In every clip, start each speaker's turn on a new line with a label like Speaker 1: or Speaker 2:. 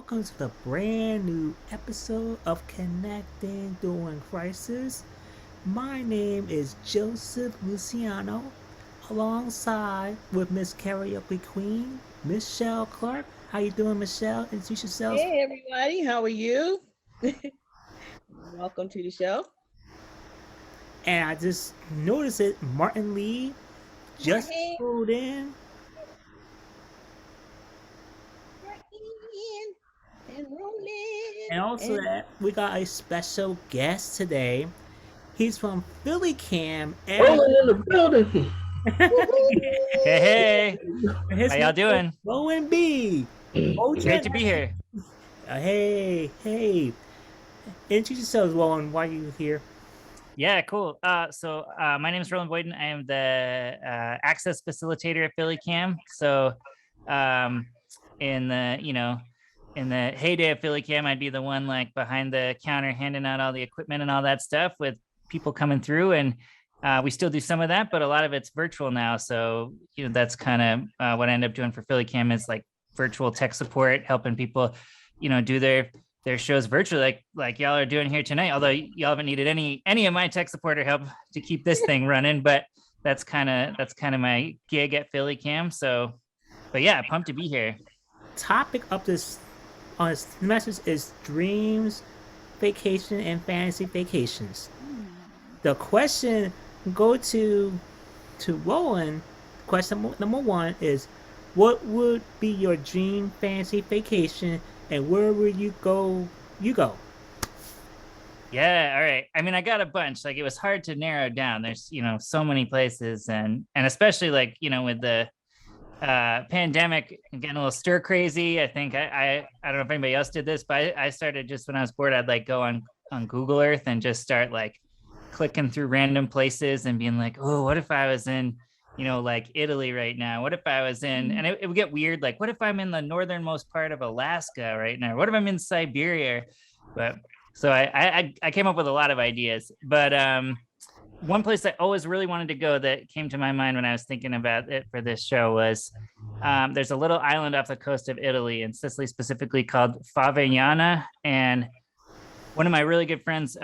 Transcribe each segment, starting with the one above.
Speaker 1: welcome to the brand new episode of Connecting During Crisis. My name is Joseph Luciano, alongside with Miss Karaoke Queen, Michelle Clark. How you doing, Michelle? Introduce yourselves.
Speaker 2: Hey everybody, how are you? Welcome to the show.
Speaker 1: And I just noticed it, Martin Lee just
Speaker 2: Martin,
Speaker 1: pulled in.
Speaker 2: Martin, and Roland,
Speaker 1: And also
Speaker 2: and
Speaker 1: that we got a special guest today. He's from Philly Cam,
Speaker 3: Roland in the building.
Speaker 2: woohoo!
Speaker 4: Hey,
Speaker 1: and his
Speaker 4: how
Speaker 1: name
Speaker 4: y'all
Speaker 1: is
Speaker 4: doing?
Speaker 1: Bowen B.
Speaker 4: Great to be here.
Speaker 1: Hey. Introduce yourselves, Roland. Why are you here?
Speaker 4: Yeah, cool. My name is Roland Boyden. I am the access facilitator at Philly Cam. So, um, in the heyday of Philly Cam, I'd be the one like behind the counter handing out all the equipment and all that stuff with people coming through. And we still do some of that, but a lot of it's virtual now. So, that's kind of what I end up doing for Philly Cam is like virtual tech support, helping people, do their shows virtually like y'all are doing here tonight, although y'all haven't needed any of my tech supporter help to keep this thing running, but that's kind of my gig at Philly Cam. So but yeah, pumped to be here.
Speaker 1: Topic of this on this message is dreams, vacation, and fantasy vacations. The question go to Roland. Question number one is, what would be your dream fantasy vacation, and where would you go?
Speaker 4: Yeah, all right. I mean, I got a bunch. Like, it was hard to narrow down. There's so many places, and especially like with the pandemic getting a little stir crazy. I think I don't know if anybody else did this, but I started just when I was bored, I'd like go on Google Earth and just start like clicking through random places and being like, oh, what if I was in like Italy right now? What if I was in, and it would get weird, like what if I'm in the northernmost part of Alaska right now? What if I'm in Siberia? But so I came up with a lot of ideas, but one place I always really wanted to go that came to my mind when I was thinking about it for this show was there's a little island off the coast of Italy, in Sicily specifically, called Favignana. And one of my really good friends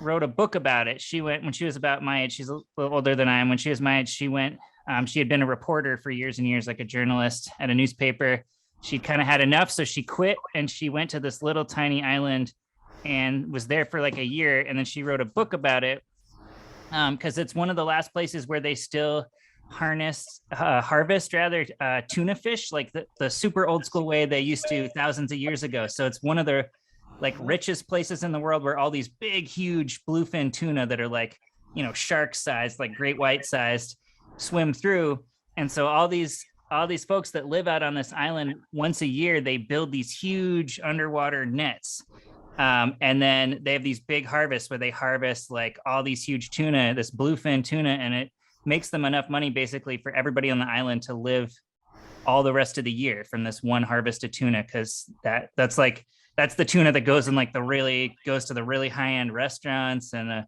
Speaker 4: wrote a book about it. She went when she was about my age. She's a little older than I am. When she was my age, she went. She had been a reporter for years and years, like a journalist at a newspaper. She'd kind of had enough, so she quit and she went to this little tiny island and was there for like a year. And then she wrote a book about it because it's one of the last places where they still harvest tuna fish, like the super old school way they used to thousands of years ago. So it's one of the like richest places in the world where all these big, huge bluefin tuna that are like, shark sized, like great white sized, swim through. And so all these folks that live out on this island, once a year, they build these huge underwater nets. And then they have these big harvests where they harvest like all these huge tuna, this bluefin tuna, and it makes them enough money basically for everybody on the island to live all the rest of the year from this one harvest of tuna. Cause that's the tuna that goes to the really high end restaurants and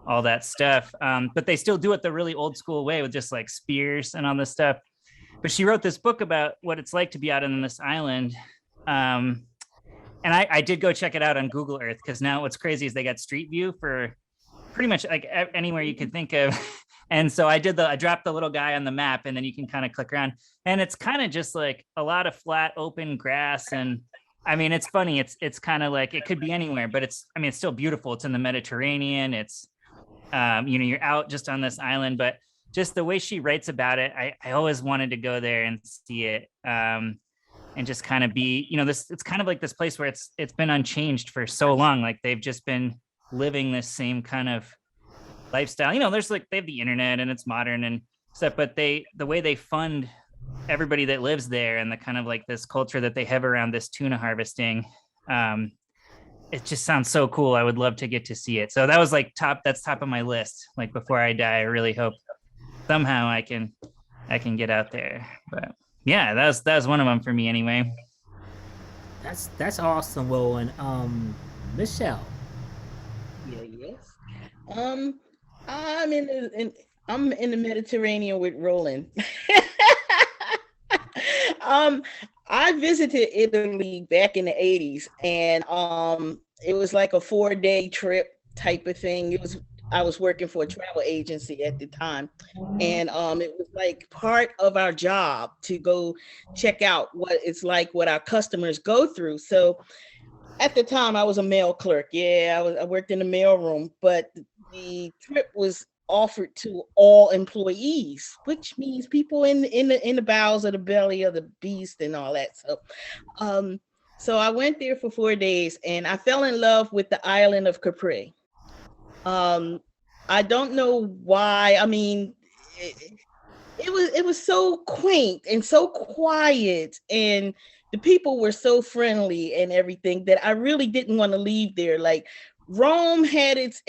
Speaker 4: all that stuff. But they still do it the really old school way with just like spears and all this stuff. But she wrote this book about what it's like to be out on this island. And I did go check it out on Google Earth, because now what's crazy is they got Street View for pretty much like anywhere you could think of. And so I dropped the little guy on the map, and then you can kind of click around, and it's kind of just like a lot of flat open grass. And I mean, it's funny. It's kind of like it could be anywhere, but it's still beautiful. It's in the Mediterranean. It's, you're out just on this island, but just the way she writes about it, I always wanted to go there and see it. And just kind of be, it's kind of like this place where it's been unchanged for so long. Like they've just been living this same kind of lifestyle. There's like, they have the internet and it's modern and stuff, but the way they fund everybody that lives there and the kind of like this culture that they have around this tuna harvesting, it just sounds so cool. I would love to get to see it. So that was like top of my list. Like before I die, I really hope somehow I can get out there. But yeah, that was one of them for me anyway.
Speaker 1: That's awesome, Roland. Michelle.
Speaker 2: Yeah, yes. I'm in the Mediterranean with Roland. I visited Italy back in the 80s, and it was like a 4-day trip type of thing. I was working for a travel agency at the time, and it was like part of our job to go check out what it's like, what our customers go through. So at the time I was a mail clerk. Yeah, I worked in the mail room, but the trip was offered to all employees, which means people in the bowels of the belly of the beast and all that. So I went there for 4 days, and I fell in love with the island of Capri. I don't know why. I mean, it was so quaint and so quiet, and the people were so friendly and everything, that I really didn't want to leave there. Like, Rome had its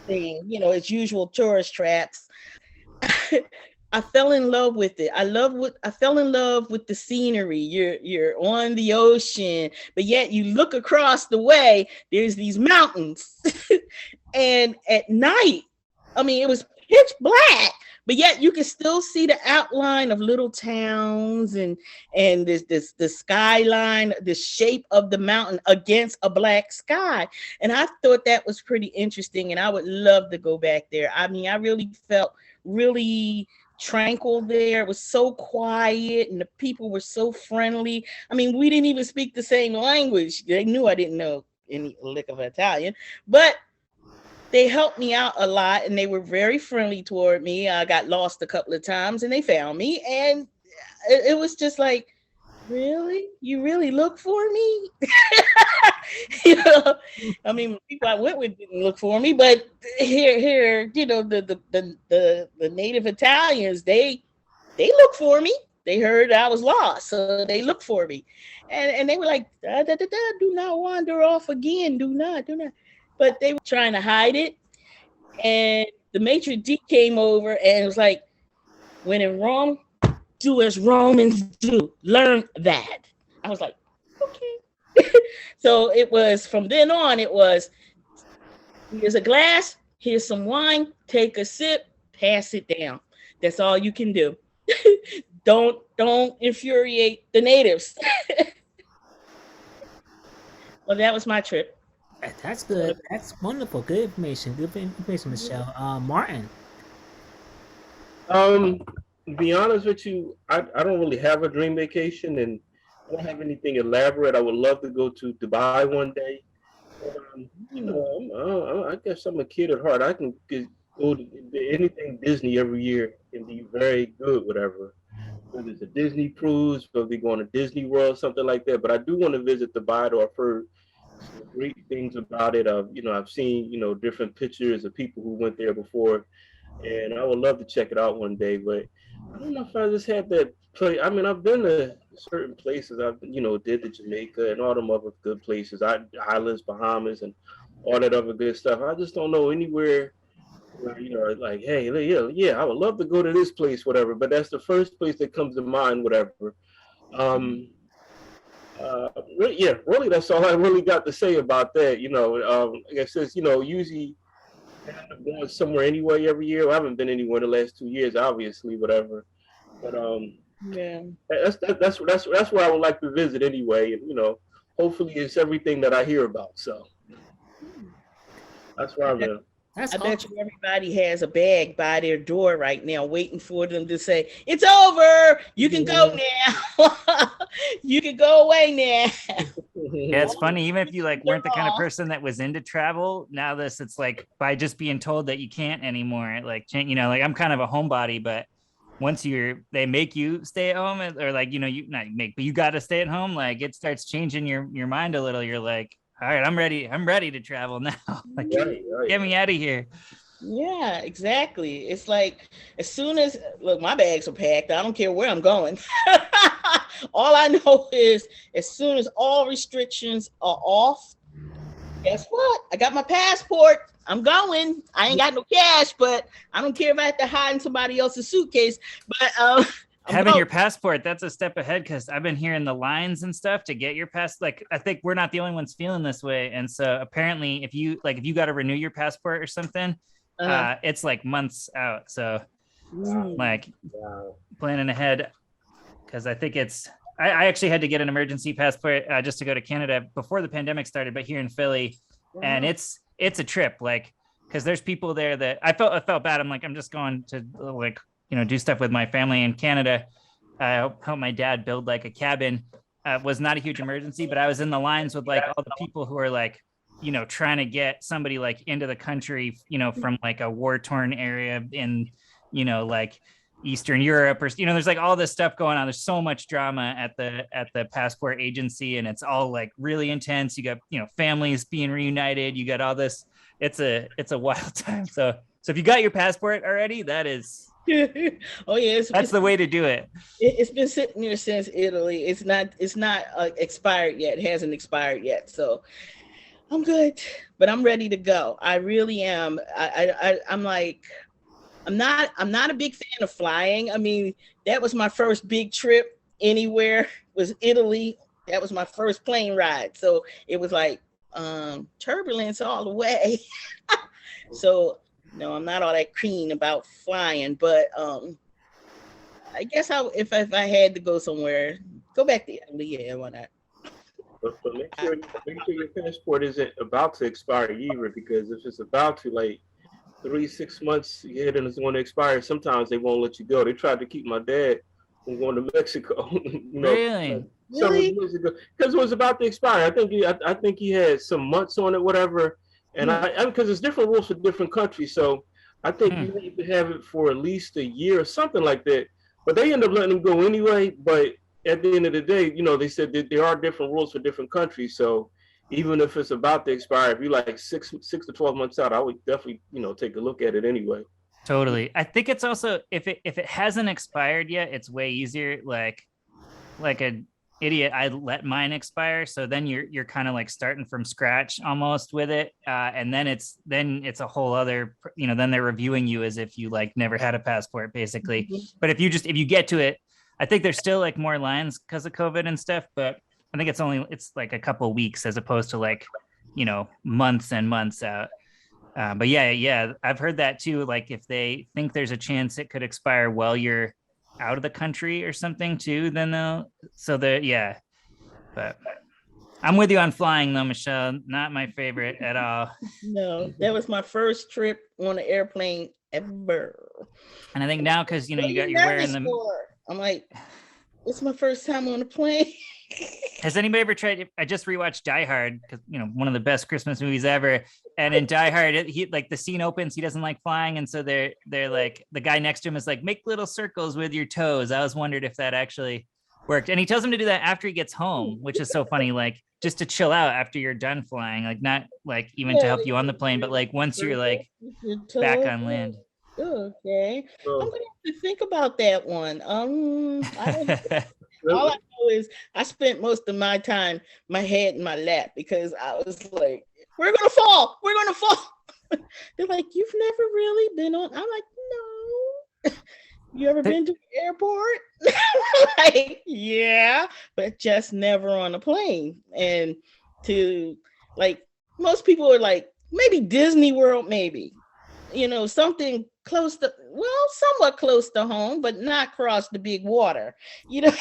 Speaker 2: thing, its usual tourist traps. I fell in love with it. I fell in love with the scenery. You're on the ocean, but yet you look across the way, there's these mountains. And at night, I mean, it was pitch black, but yet you can still see the outline of little towns, and the skyline, the shape of the mountain against a black sky. And I thought that was pretty interesting, and I would love to go back there. I mean, I really felt really tranquil there. It was so quiet, and the people were so friendly. I mean, we didn't even speak the same language. They knew I didn't know any lick of Italian, but they helped me out a lot, and they were very friendly toward me. I got lost a couple of times, and they found me, and it was just like, really? You really look for me? I mean, people I went with didn't look for me, but here, the native Italians, they look for me. They heard I was lost, so they looked for me, and they were like, do not wander off again. Do not. But they were trying to hide it. And the maitre d' came over and was like, when in Rome, do as Romans do. Learn that. I was like, okay. So it was, from then on, it was, here's a glass, here's some wine, take a sip, pass it down. That's all you can do. Don't infuriate the natives. Well, that was my trip.
Speaker 1: That's good. That's wonderful. Good information. Good information, Michelle. Martin.
Speaker 3: To be honest with you, I don't really have a dream vacation, and I don't have anything elaborate. I would love to go to Dubai one day. I guess I'm a kid at heart. I can go to anything Disney every year and be very good, whatever. Whether it's a Disney cruise, whether we're going to Disney World, something like that. But I do want to visit Dubai, though I've heard some great things about it. I've seen, different pictures of people who went there before, and I would love to check it out one day. But I don't know if I just had that play. I mean, I've been to certain places. I've, did the Jamaica and all them other good places, islands, Bahamas, and all that other good stuff. I just don't know anywhere where, like, hey, yeah, I would love to go to this place, whatever. But that's the first place that comes to mind, whatever. Really, that's all I really got to say about that. Like I said, usually I end up going somewhere anyway every year. I haven't been anywhere in the last 2 years, obviously, whatever. But
Speaker 2: Yeah,
Speaker 3: that's where I would like to visit anyway, and hopefully it's everything that I hear about. So that's where I'm at.
Speaker 1: That's
Speaker 2: I bet you everybody has a bag by their door right now, waiting for them to say, it's over. You can go now. You can go away now.
Speaker 4: Yeah, it's funny. Even if you weren't the kind of person that was into travel, now it's like, by just being told that you can't anymore, I'm kind of a homebody, but once they make you stay at home, or you not make, but you got to stay at home, it starts changing your mind a little. You're like, all right, I'm ready to travel now. Get me out of here.
Speaker 2: Yeah, exactly. It's like, as soon as, look, my bags are packed, I don't care where I'm going. All I know is, as soon as all restrictions are off, guess what? I got my passport. I'm going. I ain't got no cash, but I don't care if I have to hide in somebody else's suitcase. But
Speaker 4: having your passport, that's a step ahead, because I've been hearing the lines and stuff to get your passport. I think we're not the only ones feeling this way. And so apparently if you got to renew your passport or something, it's months out. So planning ahead. because I think I actually had to get an emergency passport just to go to Canada before the pandemic started, but here in Philly, and it's a trip, like, because there's people there that I felt bad. I'm like, I'm just going to like, do stuff with my family in Canada. I helped my dad build like a cabin. Was not a huge emergency, but I was in the lines with like all the people who are like, trying to get somebody like into the country, from like a war-torn area in, like Eastern Europe, or there's like all this stuff going on. There's so much drama at the passport agency, and it's all like really intense. You got families being reunited. You got all this. It's a wild time. So if you got your passport already, that is.
Speaker 2: Oh yeah,
Speaker 4: that's the way to do it.
Speaker 2: It's been sitting there since Italy. It's not expired yet. It hasn't expired yet, so I'm good. But I'm ready to go. I really am. I'm like, I'm not a big fan of flying. I mean, that was my first big trip anywhere, was Italy. That was my first plane ride, so it was like turbulence all the way. So no, I'm not all that keen about flying, but I guess if I had to go somewhere, go back to Italy. Yeah, why not?
Speaker 3: But make sure your passport isn't about to expire either, because if it's about to, like 3-6 months ahead and it's going to expire, sometimes they won't let you go. They tried to keep my dad from going to Mexico.
Speaker 4: Really?
Speaker 3: Several years ago, because it was about to expire. I think he had some months on it, whatever. And because there's different rules for different countries, so I think you need to have it for at least a year or something like that. But they end up letting them go anyway. But at the end of the day, they said that there are different rules for different countries. So even if it's about to expire, if you're like 6 to 12 months out, I would definitely take a look at it anyway.
Speaker 4: Totally. I think it's also if it hasn't expired yet, it's way easier. Like an idiot, I let mine expire, so then you're kind of like starting from scratch almost with it, and then it's a whole other, then they're reviewing you as if you like never had a passport basically. But if you get to it, I think there's still like more lines because of COVID and stuff, but I think it's like a couple of weeks as opposed to like months and months out. But yeah, I've heard that too. Like if they think there's a chance it could expire while you're out of the country or something too, then but I'm with you on flying though, Michelle. Not my favorite at all.
Speaker 2: No, that was my first trip on an airplane ever.
Speaker 4: And I think now, because you got your wearing them.
Speaker 2: I'm like, it's my first time on a plane.
Speaker 4: Has anybody ever tried? I just rewatched Die Hard, because one of the best Christmas movies ever. And in Die Hard, he like the scene opens, he doesn't like flying, and so they're like, the guy next to him is like, make little circles with your toes. I was wondered if that actually worked, and he tells him to do that after he gets home, which is so funny. Like just to chill out after you're done flying, like not like even to help you on the plane, but like once you're like back on land.
Speaker 2: Okay, I'm gonna have to think about that one. I don't all I know is I spent most of my time, my head in my lap, because I was like, we're gonna fall. They're like, you've never really been on. I'm like, no. You ever been to the airport? Like, yeah, but just never on a plane. And to like, most people are like, maybe Disney World, maybe, something close to, somewhat close to home, but not across the big water, Yeah,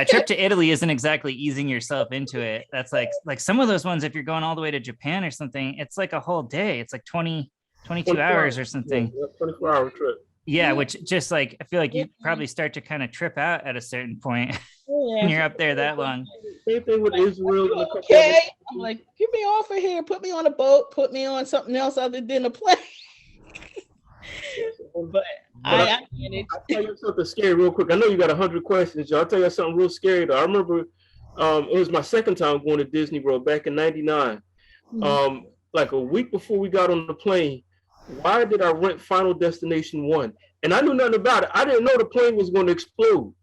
Speaker 4: a trip to Italy isn't exactly easing yourself into it. That's like some of those ones, if you're going all the way to Japan or something, it's like a whole day. It's like 22 hours or something.
Speaker 3: Yeah, 24-hour trip.
Speaker 4: Yeah, which just like, I feel like you probably start to kind of trip out at a certain point when you're up there that long.
Speaker 3: Same thing with Israel.
Speaker 2: Okay, I'm like, get me off of here. Put me on a boat. Put me on something else other than a plane. But I get it.
Speaker 3: I'll tell you something scary real quick. I know you got 100 questions, y'all. I'll tell you something real scary though. I remember it was my second time going to Disney World back in '99. Like a week before we got on the plane, why did I rent Final Destination 1? And I knew nothing about it. I didn't know the plane was going to explode.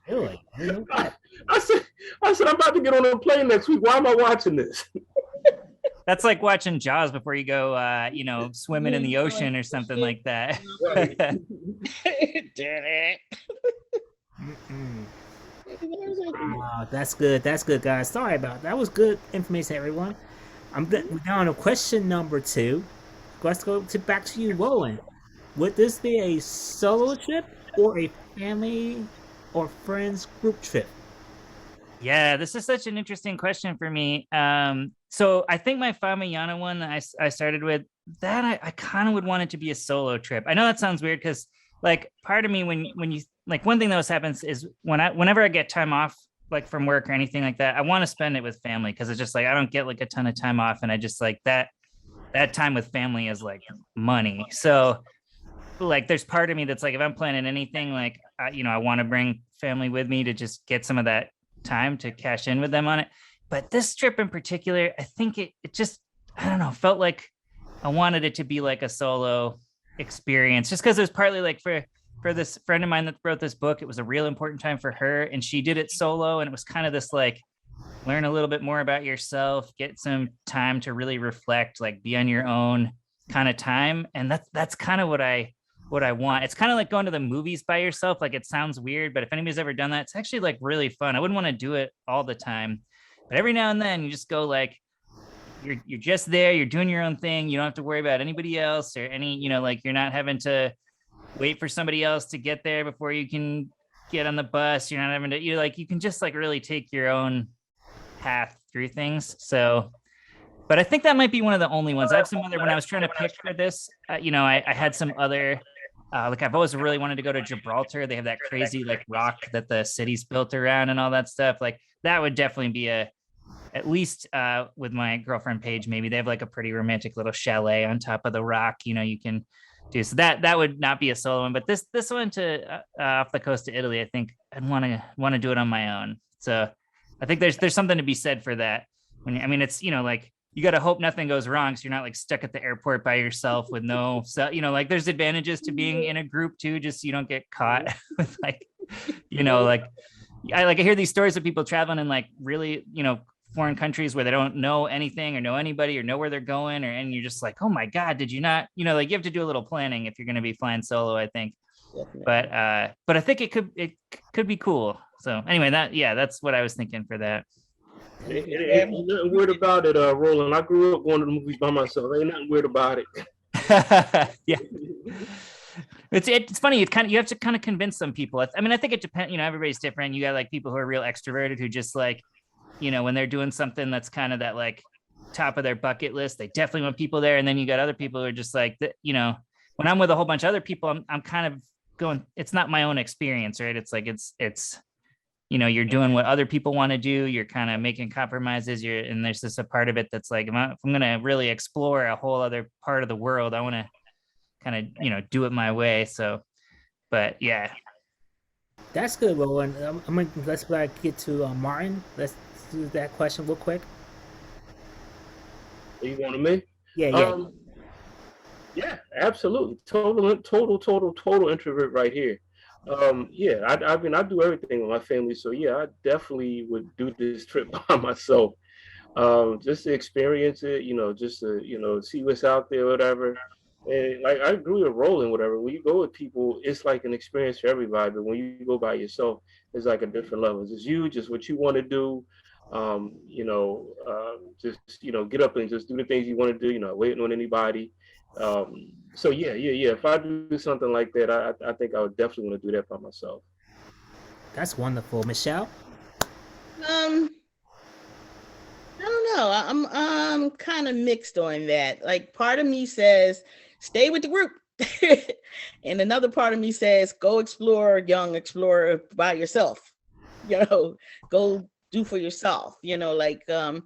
Speaker 1: Really?
Speaker 3: I said, I'm about to get on a plane next week. Why am I watching this?
Speaker 4: That's like watching Jaws before you go, swimming in the ocean or something like that.
Speaker 3: Right.
Speaker 1: Oh, that's good. That's good, guys. Sorry about that. That was good information, everyone. We're down to question number 2. Let's go back to you, Roland. Would this be a solo trip or a family or friends group trip?
Speaker 4: Yeah, this is such an interesting question for me. So I think my Famayana one I started with that I kind of would want it to be a solo trip. I know that sounds weird because like part of me when you like one thing that always happens is whenever I get time off like from work or anything like that, I want to spend it with family because it's just like I don't get like a ton of time off and I just like that time with family is like money. So like there's part of me that's like if I'm planning anything like I want to bring family with me to just get some of that time to cash in with them on it. But this trip in particular, I think it just I don't know, felt like I wanted it to be like a solo experience just because it was partly like for this friend of mine that wrote this book, it was a real important time for her and she did it solo and it was kind of this like learn a little bit more about yourself, get some time to really reflect, like be on your own kind of time. And that's kind of what I want. It's kind of like going to the movies by yourself. Like it sounds weird, but if anybody's ever done that, it's actually like really fun. I wouldn't want to do it all the time, but every now and then you just go like you're just there, you're doing your own thing. You don't have to worry about anybody else or any, like you're not having to wait for somebody else to get there before you can get on the bus. You're not having to, you can just like really take your own path through things. So, but I think that might be one of the only ones. I have some other, when I was trying to pick for this, I had some other, like I've always really wanted to go to Gibraltar. They have that crazy like rock that the city's built around and all that stuff. Like that would definitely be at least with my girlfriend Paige, maybe they have like a pretty romantic little chalet on top of the rock, you can do. So that would not be a solo one, but this one to off the coast of Italy, I think I'd want to do it on my own. So I think there's something to be said for that. It's, like you got to hope nothing goes wrong. So you're not like stuck at the airport by yourself with no, so, like there's advantages to being in a group too, just so you don't get caught with like, like I hear these stories of people traveling in like really, foreign countries where they don't know anything or know anybody or know where they're going and you're just like, oh my God, did you not, like you have to do a little planning if you're going to be flying solo, I think. But I think it could be cool. So anyway, that's what I was thinking for that.
Speaker 3: Ain't nothing weird about it, Roland. I grew up going to the movies by myself. Ain't nothing weird about it.
Speaker 4: Yeah. It's funny. You have to kind of convince some people. I think it depends. Everybody's different. You got like people who are real extroverted who just like, when they're doing something that's kind of that like top of their bucket list, they definitely want people there. And then you got other people who are just like, when I'm with a whole bunch of other people, I'm kind of going, it's not my own experience, right? It's like, it's, you're doing what other people want to do. You're kind of making compromises. And there's just a part of it that's like, if I'm going to really explore a whole other part of the world, I want to kind of, do it my way. So, but yeah.
Speaker 1: That's good, Roland. Let's get to Martin. Let's do that question real quick.
Speaker 3: You want me?
Speaker 1: Yeah.
Speaker 3: Yeah, absolutely. Total introvert right here. I do everything with my family. So yeah, I definitely would do this trip by myself. Just to experience it, just to, see what's out there, whatever. And like I agree with Roland, whatever. When you go with people, it's like an experience for everybody. But when you go by yourself, it's like a different level. It's just what you want to do. Just get up and just do the things you want to do. You're not waiting on anybody. So yeah. If I do something like that, I think I would definitely want to do that by myself.
Speaker 1: That's wonderful, Michelle.
Speaker 2: I don't know. I'm kind of mixed on that. Like part of me says stay with the group. And another part of me says go explore by yourself. Go do for yourself. Because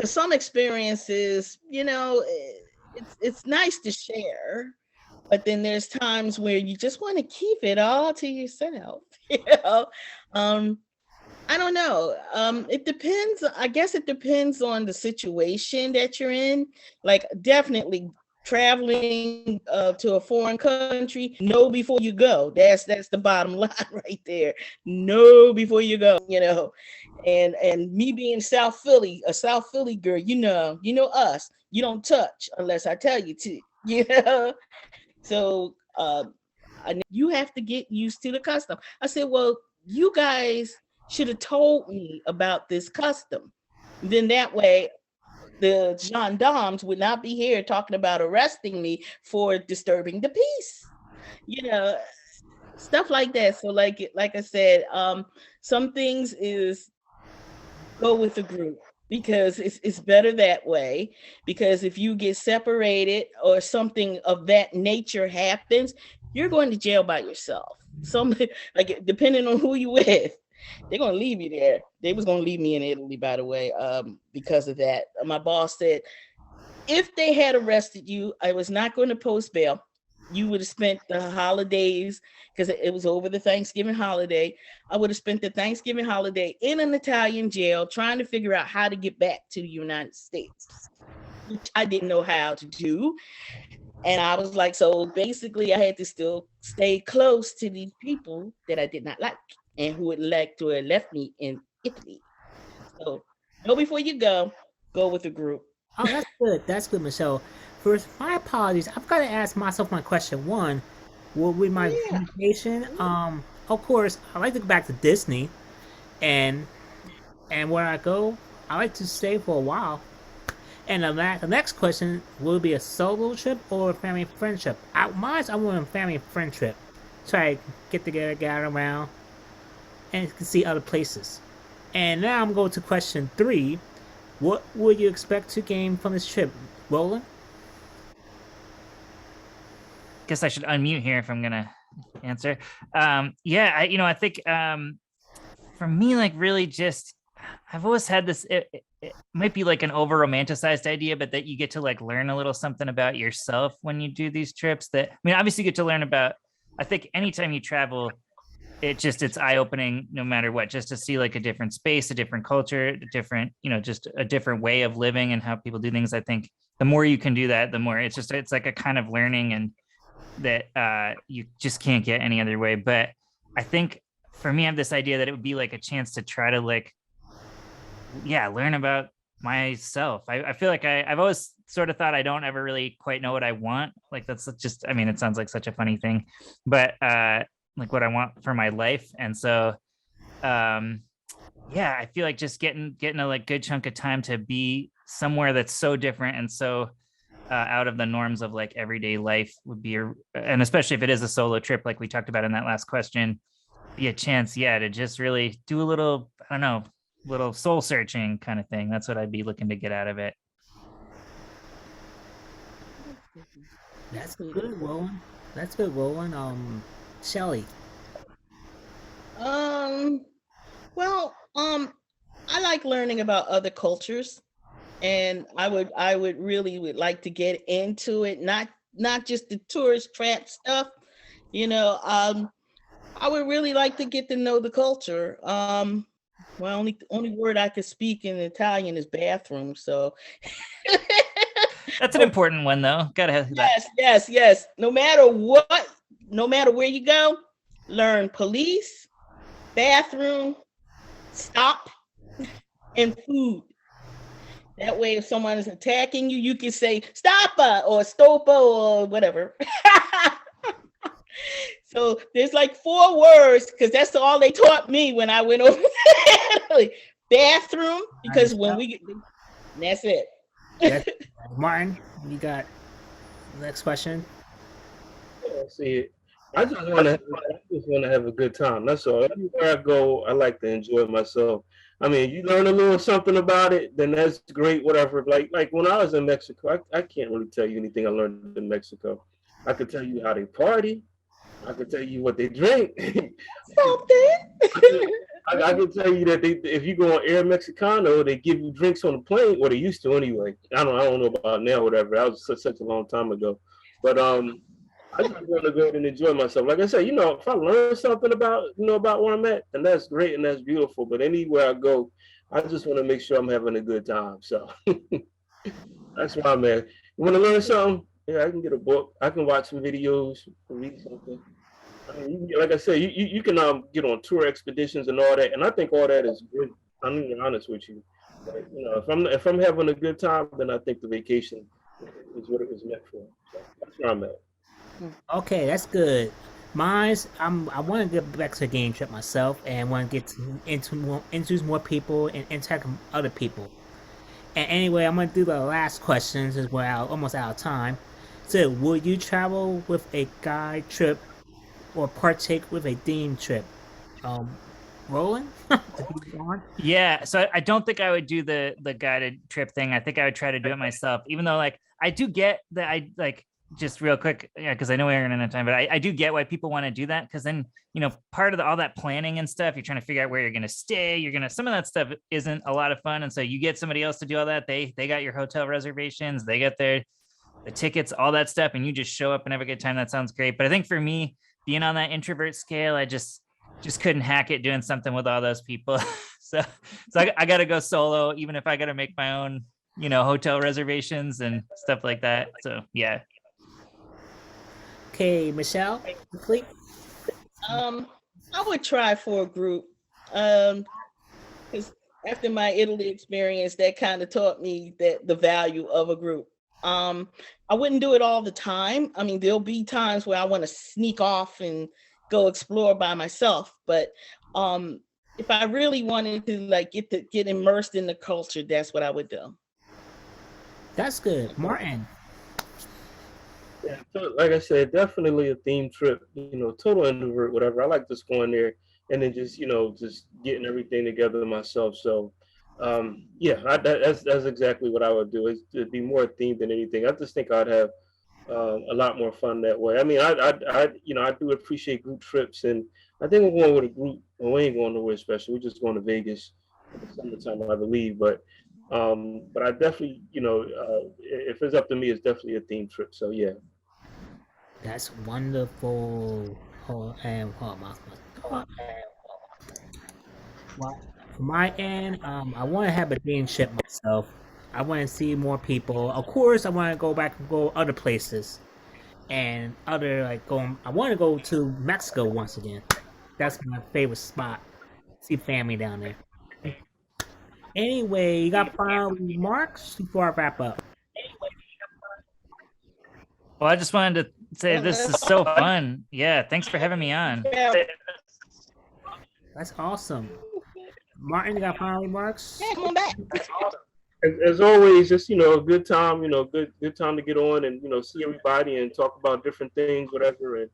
Speaker 2: some experiences, it's nice to share, but then there's times where you just want to keep it all to yourself. I don't know. It depends. I guess it depends on the situation that you're in. Like definitely traveling to a foreign country, know before you go. That's the bottom line right there. Know before you go, And me being South Philly, a South Philly girl, you know us. You don't touch unless I tell you to, So you have to get used to the custom. I said, well, you guys should have told me about this custom. Then that way the gendarmes would not be here talking about arresting me for disturbing the peace. stuff like that. So like I said, some things is go with the group because it's better that way. Because if you get separated or something of that nature happens, you're going to jail by yourself. Somebody, like, depending on who you with, they're gonna leave you there. They was gonna leave me in Italy, by the way, because of that. My boss said if they had arrested you, I was not going to post bail. You would have spent the holidays, because it was over the Thanksgiving holiday. I would have spent the Thanksgiving holiday in an Italian jail trying to figure out how to get back to the United States, which I didn't know how to do. And I was like, so basically I had to still stay close to these people that I did not like and who would like to have left me in Italy. So know before you go with the group.
Speaker 1: Oh, that's good. That's good, Michelle. First, my apologies. I've got to ask myself my question. One, with my
Speaker 2: Yeah.
Speaker 1: vacation, of course, I like to go back to Disney, and where I go, I like to stay for a while. And the next question will be a solo trip or a family friend trip. I want a family friend trip. Try to get together, gather around, and see other places. And now I'm going to question 3. What would you expect to gain from this trip, Roland?
Speaker 4: Guess I should unmute here if I'm gonna answer. Yeah, I think for me, like, really just I've always had this. It might be like an over romanticized idea, but that you get to like learn a little something about yourself when you do these trips. That, I mean, obviously you get to learn about. I think anytime you travel, it's eye opening no matter what, just to see like a different space, a different culture, a different, just a different way of living and how people do things. I think the more you can do that, the more it's like a kind of learning, and that you just can't get any other way. But I think for me, I have this idea that it would be like a chance to try to like, learn about myself. I feel like I've always sort of thought I don't ever really quite know what I want. Like, that's just, I mean, it sounds like such a funny thing, but like what I want for my life. And so I feel like just getting a like good chunk of time to be somewhere that's so different and so out of the norms of like everyday life would be and especially if it is a solo trip like we talked about in that last question, be a chance to just really do a little, I don't know, little soul searching kind of thing. That's what I'd be looking to get out of it.
Speaker 1: That's good, Roland. That's good, Roland. Shelly.
Speaker 2: Well, I like learning about other cultures, and I would really like to get into it, not just the tourist trap stuff. I would really like to get to know the culture. Well, only word I could speak in Italian is bathroom. So
Speaker 4: that's an important one, though. Gotta have that.
Speaker 2: Yes. No matter where you go, learn police, bathroom, stop, and food. That way, if someone is attacking you, you can say "stoppa" or "stopa" or whatever. So there's like 4 words, because that's all they taught me when I went over there. Bathroom, because that's it.
Speaker 1: Martin, you got the next question?
Speaker 3: See, I just want to have a good time. That's all. Everywhere I go, I like to enjoy myself. I mean, you learn a little something about it, then that's great. Whatever. Like when I was in Mexico, I can't really tell you anything I learned in Mexico. I could tell you how they party. I could tell you what they drink.
Speaker 2: Something.
Speaker 3: I can tell you that if you go on Air Mexicano, they give you drinks on the plane. Well, they used to anyway. I don't know about now, whatever. That was such a long time ago. But I just want to go ahead and enjoy myself. Like I said, if I learn something about where I'm at, then that's great and that's beautiful. But anywhere I go, I just want to make sure I'm having a good time. So that's why I'm at. You want to learn something? Yeah, I can get a book. I can watch some videos, read something. I mean, like I said, you can get on tour expeditions and all that, and I think all that is good. I'm being honest with you. But, if I'm having a good time, then I think the vacation is what it was meant for. So that's where I'm at.
Speaker 1: Okay, that's good. I want to get back to the game trip myself, and want to get introduce more people and interact with other people. And anyway, I'm gonna do the last questions as well. Almost out of time. So, would you travel with a guide trip or partake with a theme trip? Roland?
Speaker 4: Yeah, so I don't think I would do the guided trip thing. I think I would try to do it myself, even though like I do get that. I like, just real quick, yeah, because I know we're running out of time, but I do get why people want to do that, because then, part of all that planning and stuff, you're trying to figure out where you're going to stay. Some of that stuff isn't a lot of fun, and so you get somebody else to do all that. They got your hotel reservations, they got the tickets, all that stuff, and you just show up and have a good time. That sounds great. But I think for me, being on that introvert scale, I just couldn't hack it doing something with all those people. so I got to go solo, even if I got to make my own, hotel reservations and stuff like that. So yeah.
Speaker 1: Okay, Michelle, quickly.
Speaker 2: I would try for a group. Because after my Italy experience, that kind of taught me that the value of a group. I wouldn't do it all the time. I mean, there'll be times where I want to sneak off and go explore by myself. But if I really wanted to like get immersed in the culture, that's what I would do.
Speaker 1: That's good. Martin.
Speaker 3: Yeah, so like I said, definitely a theme trip, total introvert, whatever. I like just going there and then just, just getting everything together myself. So, yeah, that's exactly what I would do. Is to be more themed than anything. I just think I'd have a lot more fun that way. I mean, I do appreciate group trips, and I think we're going with a group. Well, we ain't going nowhere special. We're just going to Vegas in the summertime, I believe. But I definitely, if it's up to me, it's definitely a theme trip. So yeah.
Speaker 1: That's wonderful. Well, from my end, I want to have a theme trip myself. I want to see more people. Of course, I want to go back and go other places and other like going. I want to go to Mexico once again. That's my favorite spot. See family down there. Anyway, you got final remarks before I wrap up?
Speaker 4: Well, I just wanted to say this is so fun. Yeah, thanks for having me on.
Speaker 1: That's awesome. Martin, you got final remarks?
Speaker 2: Yeah, come on back.
Speaker 3: As always, just a good time, good time to get on and see everybody and talk about different things, whatever. And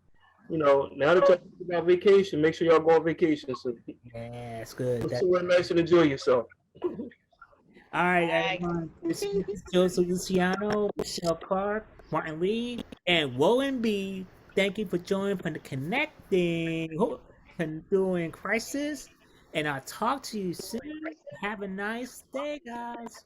Speaker 3: now that talk about vacation, make sure y'all go on vacation. So
Speaker 1: yeah, that's good.
Speaker 3: Go somewhere nice and enjoy yourself.
Speaker 1: All right, everyone. This is Joseph Luciano, Michelle Clark, Martin Lee, and Roland B. Thank you for joining from the During Crisis. And I'll talk to you soon. Have a nice day, guys.